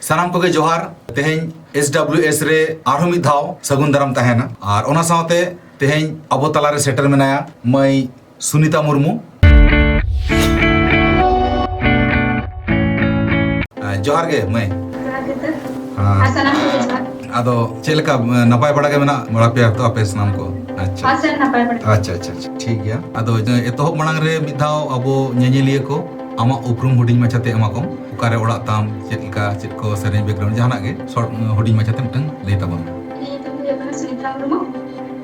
सानाम को जोहार तेहें SWS रे आरो मिद धाव सगुन दाराम तहेना और ओना सावते तेहें अबो तलारे सेटर मेनाया मई सुनीता मुर्मू जोहार गे मई आदो चेलका नपाय बड़ा के मेना बड़ा पे तो आपे सनाम को अच्छा अच्छा अच्छा ठीक गया आदो एतोहब मांग रे मिद धाव अबो नेनेलिए को आमा उपरुम हुडिंग माछाते एमाकम उकारे ओड़ा ताम चेलका चेद को सेरेंज बैकग्राउंड जहाना गे शॉर्ट हुडिंग माछाते मिटन लई ताबन सुनीता मुर्मू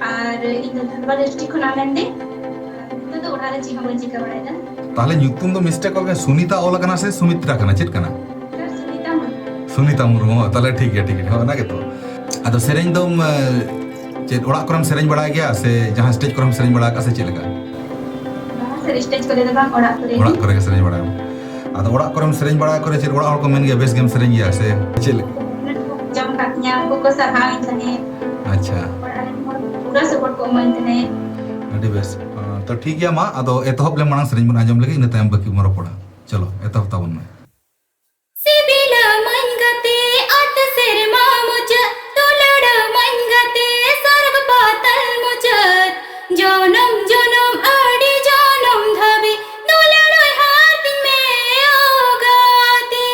और इन धनबाद डिस्ट्रिक्ट खना मेंदे तो ओड़ा रे जी हम चिका बड़ायदा ताले ᱧᱩᱛᱩᱢ ᱫᱚ मिस्टेक हो गया सुनीता ओला कना से सुमित्रा कना चेद कना सुनीता मुर्मू ताले ठीक है हो ना के तो आदो सेरेंज दम चेद ओड़ा करम सेरेंज बड़ा गया से जहां स्टेज करम सेरेंज बड़ा का से चेलका स्टेज को दे बांग ओड़ा करे के सेरेंज बड़ा आदो ओड़ा करम सेरेंज बड़ा करे चेद ओड़ा हर को मेन गया बेस गेम सेरेंज गया से चेल जम काटnya को सरहाव इतने अच्छा पूरा सपोर्ट को मन तने अडी बेस तो ठीक गया मा आदो एतहब ले मांग सेरेंज बन आजम लगे इन टाइम बाकी मरो पड़ा चलो एतहब ताबन में सिबिला मनगते अत सिरमा मुझ तोलड़ मनगते सर्ग पातल मुझ जनम जनम आड़ी जनम धबे तोलड़ हाथ में ओगाते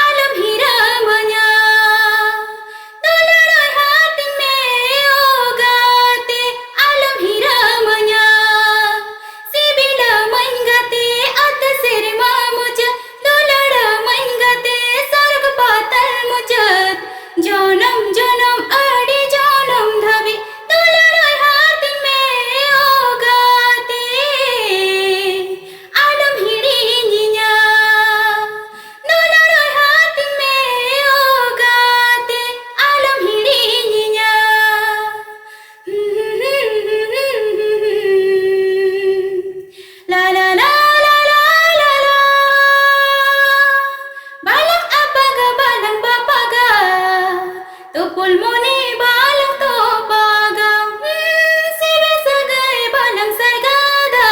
आलम हीरा मना तोलड़ हाथ में ओगाते आलम हीरा मना सिबिला मनगते अत सिरमा मुझ तोलड़ मनगते सर्ग पातल मुझ जनम जनम आड़ी जनम धबे तोलड़ हाथ में ओगाते आलम हिड़ी निया तोलड़ हाथ में ओगाते आलम हिड़ी निया ला ला ला ला ला ला ला balang apaga balang bapaga to pulmone balang to paga sibe sagai balang sagada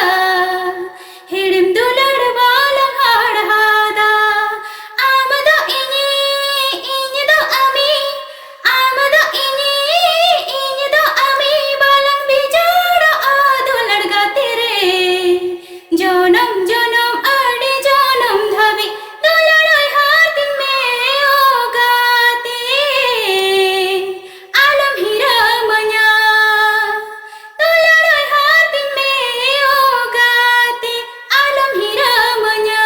hidim dulad balang hadhada amado ini do ami amado ini do ami balang bijara adulad gatere जनम जनम आड़े जनम धबे तोलड़ हाथ में ओगाते आलम हीरा मना तोलड़ हाथ में ओगाते आलम हीरा मना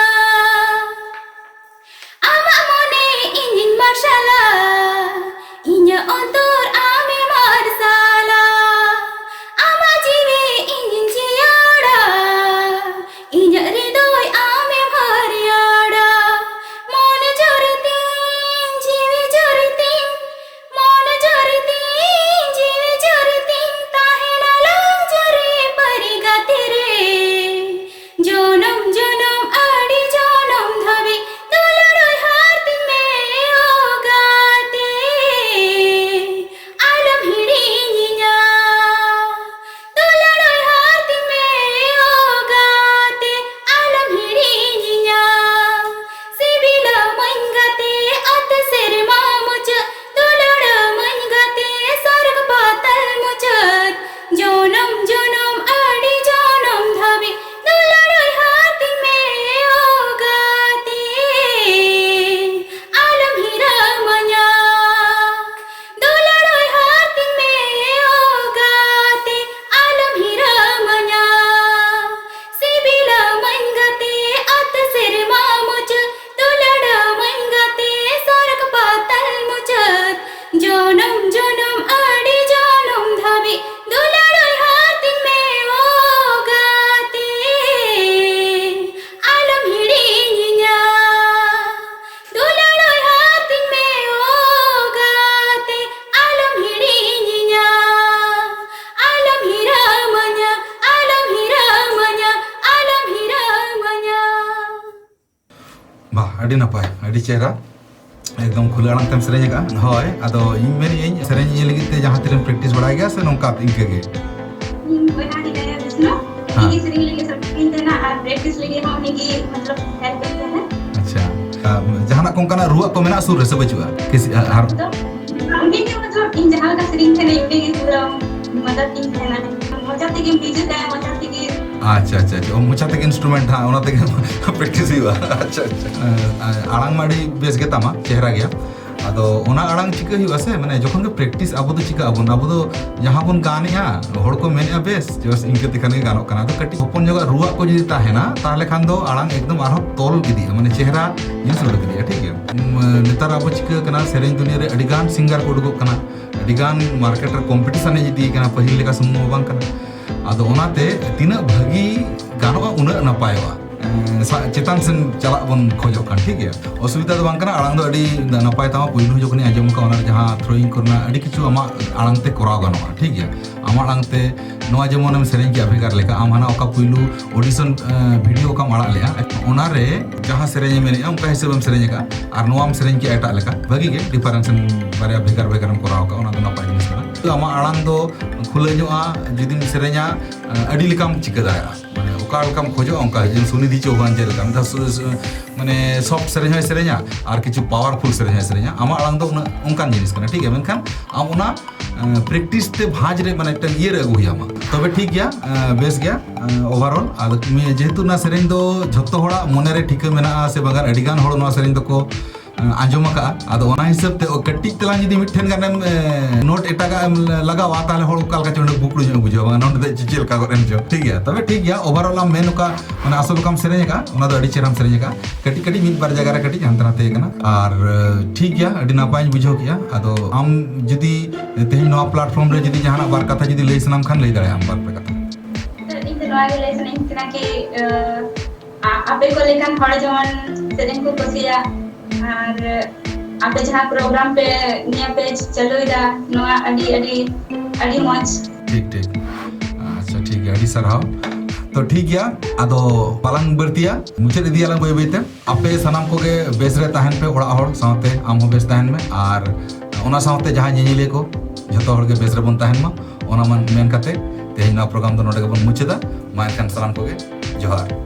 आमा मोने इंजिन मार्शाला इnya ontor ame marsala ama jive इंजिन जियाड़ा इnya हृदय आमे भरियाड़ा मन जरती जीवे जरती मन जरती जीवे जरती ताहे नालम जरे परिगाते रे जनम जनम आड़ी जनम धबे तोलड़ हाथ में ओगाते आलम हिड़ी निया तोलड़ हाथ में ओगाते आलम हिड़ी निया सिबिला मनगते अत सिरमा मुझ तोलड़ मनगते सर्ग पातल मुझ जनम जनम आड़ी जनम धबे तोलड़ हाथ में ओगाते आलम हीरा मना तोलड़ हाथ में ओगाते आलम हीरा मना सिबिला मनगते अत सिरमा मुझ तोलड़ मनगते सर्ग पातल मुझ जनम जनम आड़ी जनम धबे तोलड़ हाथ में ओगाते आलम हिड़ी निया तोलड़ हाथ में ओगाते आलम हिड़ी निया आलम हीरा मना आलम हीरा मना आलम हीरा मना बा अडी नपाय अडी चेहरा एकदम खुले आड़ांग तेम सेरेंज का होय आदो इन मेनी इन सेरेंज ये लगी ते जहां तेरे प्रैक्टिस बढ़ाई गया से नोका इनके गे बना दी गया बिस्नो ये सरिंग लेके सब इन देना और प्रैक्टिस लेके हम उन्हीं की मतलब हेल्प करते हैं अच्छा जहां को उनका रुआ को मेना सुर से बचुआ किसी हर तो उनके के मतलब इन जहां का सिरिंग थे नहीं उनके पूरा मदद इन थे ना मजा ते के बीजे का मजा ते के अच्छा अच्छा अच्छा मुचा तक इंस्ट्रूमेंट हाँ ओना तक प्रैक्टिस हुआ अच्छा अच्छा आड़ांग माड़ी बेस गे तामा चेहरा गया आदो ओना आड़ांग चिका हुआ से माने जखन के प्रैक्टिस अब तो चिका अब तो जहां बन गानेया हड़ को मेनेया बेस जस इनके तिखाने गानो कना तो कटी हपन जगह रुआ को जदि ताहेना ताहले खान दो आड़ांग एकदम आरो तोल गिदी माने चेहरा जिस उड़ गिदी ठीक है नेतार अब चिका कना सेरेन दुनिया रे अडिगान सिंगर को उडुगो कना अडिगान मार्केटर कंपटीशन जदि कना पहिल लेका सुमु बांग कना आदो ओनाते तिना भागी गानो उना नपायवा चेतान से चला बन खोजो कान ठीक है असुविधा दो बांग आड़ांग दो अड़ी नपाय तामा पहिलो जखनी आजम का ओना जहां थ्रोइंग करना अड़ी किछु आमा आड़ांग ते कराव गानोआ ठीक है आमा आड़ांग ते नोआ जेमन सेरेन के अभिकार लेका आम हाना ओका पहिलो ऑडिशन वीडियो का माड़ा लेया ओना रे जहां सेरेन मेनेया उनका हिसाब सेरेन का आर नोआम सेरेन के एटा लेका भागी के डिफरेंस बारे भेगार भेगारम कराव का ओना दो नपाय जिनिस कना तो आमा आड़ांग दो खुलेñoa जुदिम सेरेnya अड़ी लेकाम चिका दाया माने ओका लेकाम खोजो ओंका जे सुनिधि चौहान जे लेकाम माने सॉफ्ट सेरेन सेरेnya आर किछु पावरफुल सेरेnya आमा आड़ांग दो उनकान जिनिस कना ठीक है मेनखान आम ओना प्रैक्टिस ते भाज रे माने ट ये रे अगु हुयामा तबे ठीक गया बेस गया ओवरऑल आदो जेहेतु ना सेरेन दो झत्तो होड़ा मने रे ठीक मेना से बगार अडिगान होड़ ना सेरेन दो को आंजम का आदो ओना हिसाब ते कट्टी तला जदि मिठेन गानेम नोट एटागा लगावा ताले होड़ कालका चोंड बुकड़ु जो बुझो नोट दे चिचेल का करेन जो ठीक है तबे ठीक गया ओवरऑल आम मेन का माने असल काम सेरेन का ओना दो अडी चेराम सेरेन का कटी कटी मिद बार जगह रे कटी जानतना ते कना आर ठीक गया अडी नापाय बुझो किया आदो आम जदि तेहि नवा प्लेटफॉर्म रे जदि जहाना बार कथा जदि लई सनाम खान लई दाड़े हम बार पे कथा इन नवा के लेसन इन तना के आपे को लेकन हड़ जवन सेरेन को कोसिया और आपे जहां प्रोग्राम पे निया पेज चलोइदा नोआ अडी अडी अडी मौज ठीक ठीक अच्छा ठीक है अडी सरहाव तो ठीक गया आदो पालंग बर्तिया मुचेद इदियाला बय बयते आपे सनाम को गे बेस रे ताहन पे ओड़ा हड़ साथे आम हो बेस ताहन में आर ओना साथे जहां नेनिले को जतो हड़ के बेस रे बन ताहन मा ओना मन मेन काते तेहिना प्रोग्राम दो नोडे के बन मुचेदा मा एनखान सलाम को गे जोहार